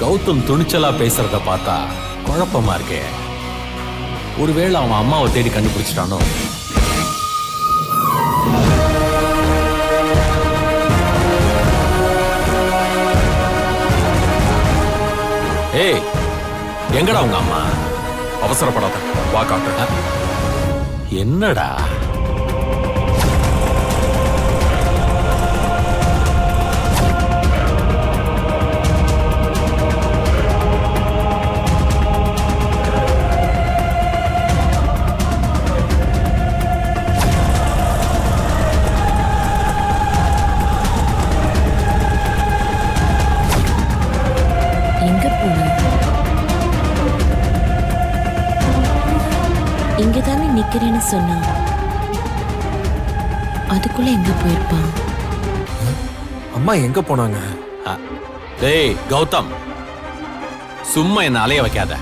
கௌதம் துணிச்சலா பேசுறத பார்த்தா குழப்பமா இருக்கே. ஒருவேளை அவன் அம்மாவை தேடி கண்டுபிடிச்சிட்டானோ? ஏய், எங்கடா உங்க அம்மா? அவசரப்படாத, வா காட்டுறேன். என்னடா? எங்க போன? இங்கதானே நிக்கிறேன்னு சொன்னா, அதுக்குள்ள எங்க போயிருப்பான்? அம்மா எங்க போனாங்க? டேய் கௌதம், சும்மா என்ன அலைய வைக்காத.